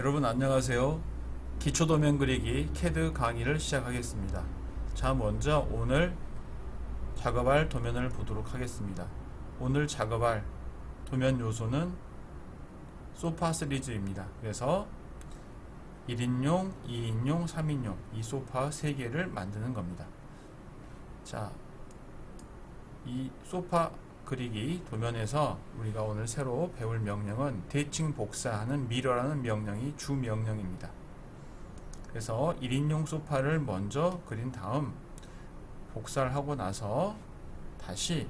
여러분 안녕하세요. 기초도면 그리기 CAD 강의를 시작하겠습니다. 자, 먼저 오늘 작업할 도면을 보도록 하겠습니다. 오늘 작업할 도면 요소는 소파 시리즈입니다. 그래서 1인용, 2인용, 3인용 이 소파 3개를 만드는 겁니다. 자, 이 소파 그리기 도면에서 우리가 오늘 새로 배울 명령은 대칭 복사하는 미러라는 명령이 주 명령입니다. 그래서 1인용 소파를 먼저 그린 다음 복사를 하고 나서 다시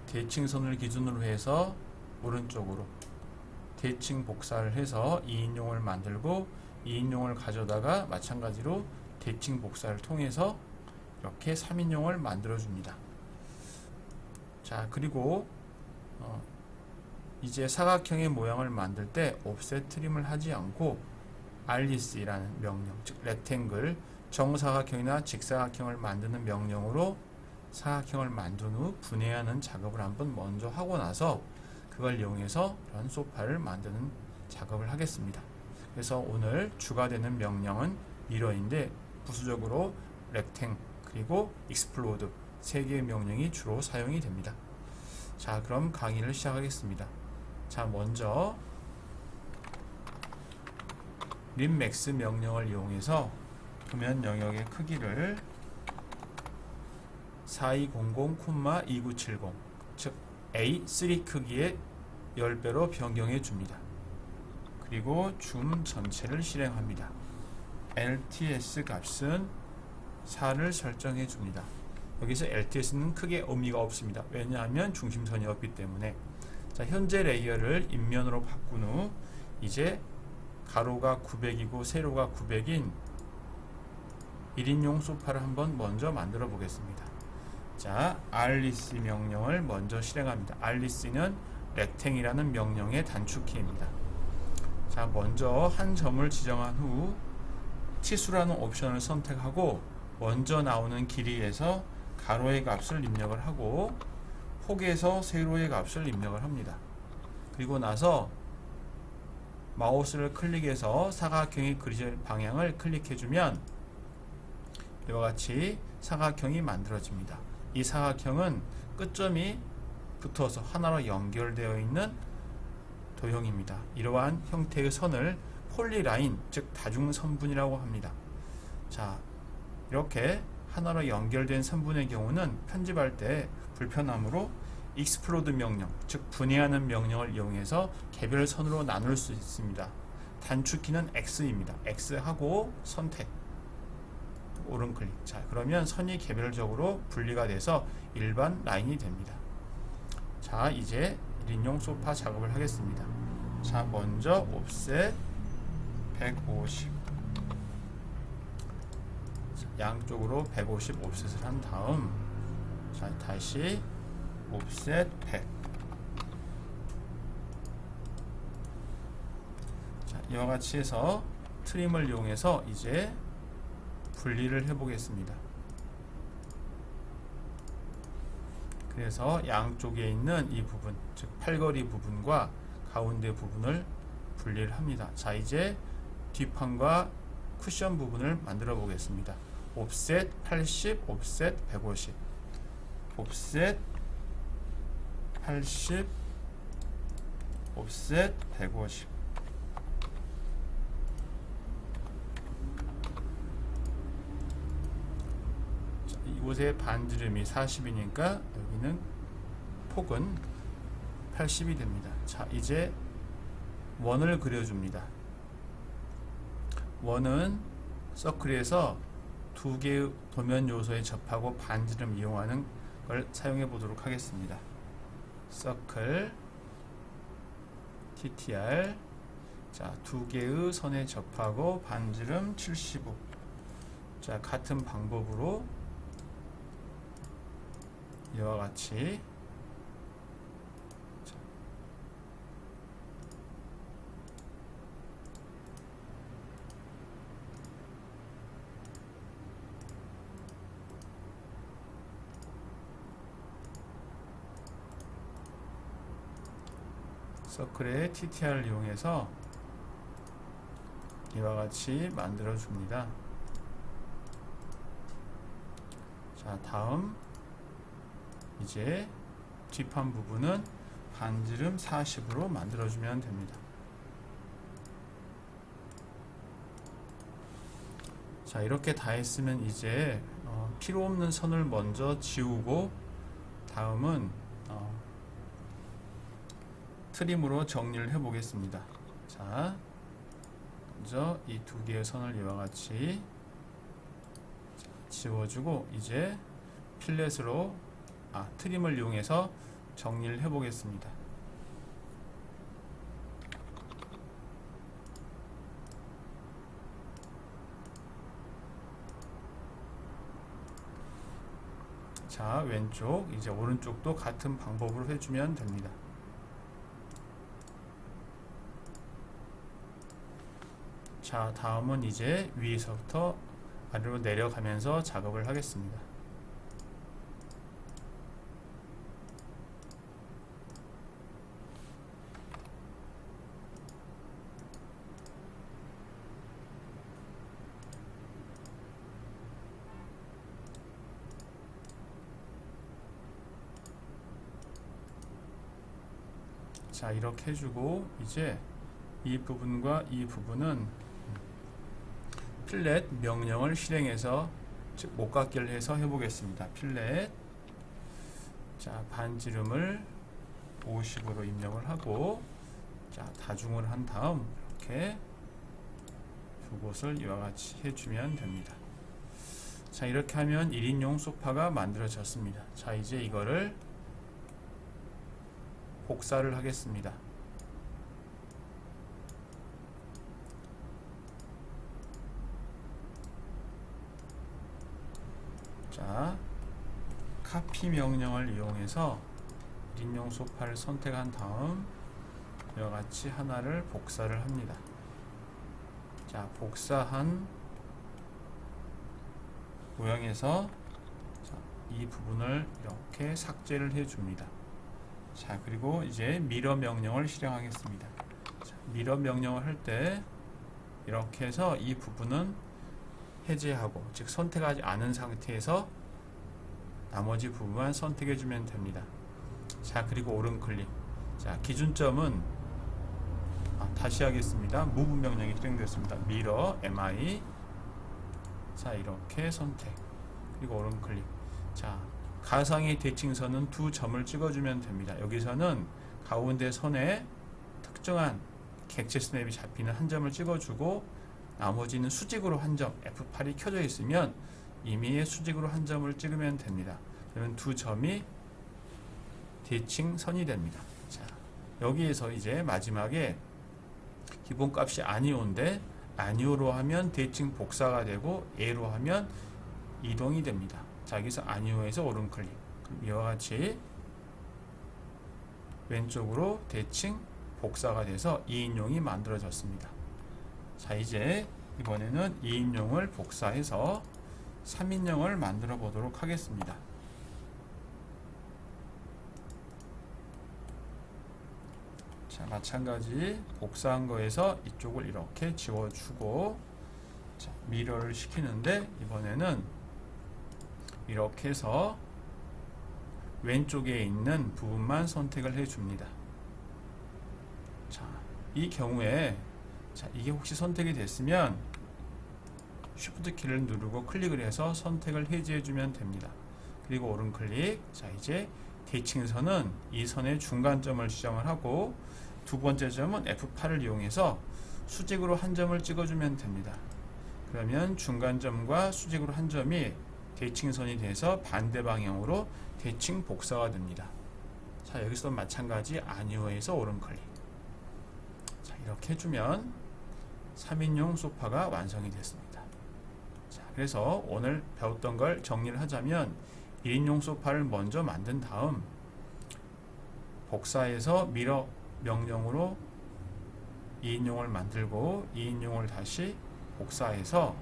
대칭선을 기준으로 해서 오른쪽으로 대칭 복사를 해서 2인용을 만들고 2인용을 가져다가 마찬가지로 대칭 복사를 통해서 이렇게 3인용을 만들어 줍니다. 자, 그리고 이제 사각형의 모양을 만들 때 옵셋 트림을 하지 않고 RDC라는 명령, 즉 렉탱글, 정사각형이나 직사각형을 만드는 명령으로 사각형을 만든 후 분해하는 작업을 한번 먼저 하고 나서 그걸 이용해서 이런 소파를 만드는 작업을 하겠습니다. 그래서 오늘 추가되는 명령은 미러인데 부수적으로 렉탱 그리고 익스플로드 3개의 명령이 주로 사용이 됩니다. 자, 그럼 강의를 시작하겠습니다. 자, 먼저 림맥스 명령을 이용해서 도면 영역의 크기를 4200,2970 즉 A3 크기의 10배로 변경해 줍니다. 그리고 줌 전체를 실행합니다. LTS 값은 4를 설정해 줍니다. 여기서 LTS는 크게 의미가 없습니다. 왜냐하면 중심선이 없기 때문에. 자, 현재 레이어를 인면으로 바꾼 후 이제 가로가 900이고 세로가 900인 1인용 소파를 한번 먼저 만들어 보겠습니다. 자, RDC 명령을 먼저 실행합니다. RDC는 렉탱이라는 명령의 단축키입니다. 자, 먼저 한 점을 지정한 후 치수라는 옵션을 선택하고 먼저 나오는 길이에서 가로의 값을 입력을 하고 폭에서 세로의 값을 입력을 합니다. 그리고 나서 마우스를 클릭해서 사각형이 그려질 방향을 클릭해주면 이와 같이 사각형이 만들어집니다. 이 사각형은 끝점이 붙어서 하나로 연결되어 있는 도형입니다. 이러한 형태의 선을 폴리라인, 즉 다중선분이라고 합니다. 자, 이렇게 하나로 연결된 선분의 경우는 편집할 때 불편함으로 익스플로드 명령, 즉 분해하는 명령을 이용해서 개별선으로 나눌 수 있습니다. 단축키는 X입니다. X하고 선택, 오른클릭. 자, 그러면 선이 개별적으로 분리가 돼서 일반 라인이 됩니다. 자, 이제 1인용 소파 작업을 하겠습니다. 자, 먼저 옵셋 150, 양쪽으로 150 옵셋을 한 다음, 자, 다시 옵셋 100. 자, 이와 같이 해서 트림을 이용해서 이제 분리를 해 보겠습니다. 그래서 양쪽에 있는 이 부분, 즉 팔걸이 부분과 가운데 부분을 분리를 합니다. 자, 이제 뒷판과 쿠션 부분을 만들어 보겠습니다. 옵셋 80, 옵셋 150, 옵셋 80, 옵셋 150. 자, 이곳에 반지름이 40이니까 여기는 폭은 80이 됩니다. 자, 이제 원을 그려줍니다. 원은 서클에서 두 개의 도면 요소에 접하고 반지름 이용하는 걸 사용해 보도록 하겠습니다. 서클 TTR, 자, 두 개의 선에 접하고 반지름 75. 자, 같은 방법으로 이와 같이 서클의 TTR을 이용해서 이와 같이 만들어 줍니다. 자, 다음 이제 뒷판 부분은 반지름 40으로 만들어 주면 됩니다. 자, 이렇게 다 했으면 이제 필요 없는 선을 먼저 지우고 다음은 트림으로 정리를 해 보겠습니다. 자, 먼저 이 두 개의 선을 이와 같이 지워주고 이제 필렛으로 트림을 이용해서 정리를 해 보겠습니다. 자, 왼쪽 이제 오른쪽도 같은 방법으로 해주면 됩니다. 자, 다음은 이제 위에서부터 아래로 내려가면서 작업을 하겠습니다. 자, 이렇게 해주고 이제 이 부분과 이 부분은 필렛 명령을 실행해서 즉 목각결 해서 해보겠습니다. 필렛 자, 반지름을 50으로 입력을 하고 자, 다중을 한 다음 이렇게 두 곳을 이와 같이 해주면 됩니다. 자, 이렇게 하면 1인용 소파가 만들어졌습니다. 자, 이제 이거를 복사를 하겠습니다. 자, 카피 명령을 이용해서 1인용 소파를 선택한 다음 이와 같이 하나를 복사를 합니다. 자, 복사한 모양에서 이 부분을 이렇게 삭제를 해줍니다. 자, 그리고 이제 미러 명령을 실행하겠습니다. 자, 미러 명령을 할 때 이렇게 해서 이 부분은 해제하고 즉 선택하지 않은 상태에서 나머지 부분만 선택해 주면 됩니다. 자, 그리고 오른 클릭. 자, 기준점은 다시 하겠습니다. move 명령이 실행되었습니다. 미러 mi 자, 이렇게 선택 그리고 오른 클릭. 자, 가상의 대칭선은 두 점을 찍어주면 됩니다. 여기서는 가운데 선에 특정한 객체 스냅이 잡히는 한 점을 찍어주고 나머지는 수직으로 한 점 F8이 켜져 있으면 임의의 수직으로 한 점을 찍으면 됩니다. 그러면 두 점이 대칭선이 됩니다. 자, 여기에서 이제 마지막에 기본값이 아니오인데 아니오로 하면 대칭 복사가 되고 A로 하면 이동이 됩니다. 자, 여기서 아니오에서 오른 클릭. 이와 같이 왼쪽으로 대칭 복사가 돼서 2인용이 만들어졌습니다. 자, 이제 이번에는 2인용을 복사해서 3인용을 만들어 보도록 하겠습니다. 자, 마찬가지 복사한 거에서 이쪽을 이렇게 지워주고 자, 미러를 시키는데 이번에는 이렇게 해서 왼쪽에 있는 부분만 선택을 해줍니다. 자, 이 경우에 자, 이게 혹시 선택이 됐으면 Shift 키를 누르고 클릭을 해서 선택을 해제해주면 됩니다. 그리고 오른 클릭. 자, 이제 대칭선은 이 선의 중간점을 지정을 하고 두 번째 점은 F8을 이용해서 수직으로 한 점을 찍어주면 됩니다. 그러면 중간점과 수직으로 한 점이 대칭선이 돼서 반대 방향으로 대칭 복사가 됩니다. 자, 여기서 마찬가지 아니오에서 오른 클릭. 자, 이렇게 해주면 3인용 소파가 완성이 됐습니다. 자, 그래서 오늘 배웠던 걸 정리를 하자면 1인용 소파를 먼저 만든 다음 복사해서 미러 명령으로 2인용을 만들고 2인용을 다시 복사해서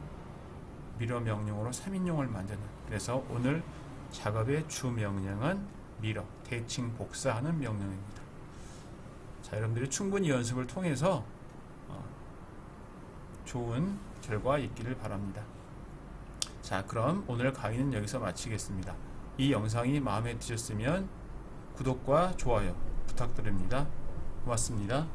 미러 명령으로 3인용을 만드는 그래서 오늘 작업의 주 명령은 미러, 대칭 복사하는 명령입니다. 자, 여러분들이 충분히 연습을 통해서 좋은 결과 있기를 바랍니다. 자, 그럼 오늘 강의는 여기서 마치겠습니다. 이 영상이 마음에 드셨으면 구독과 좋아요 부탁드립니다. 고맙습니다.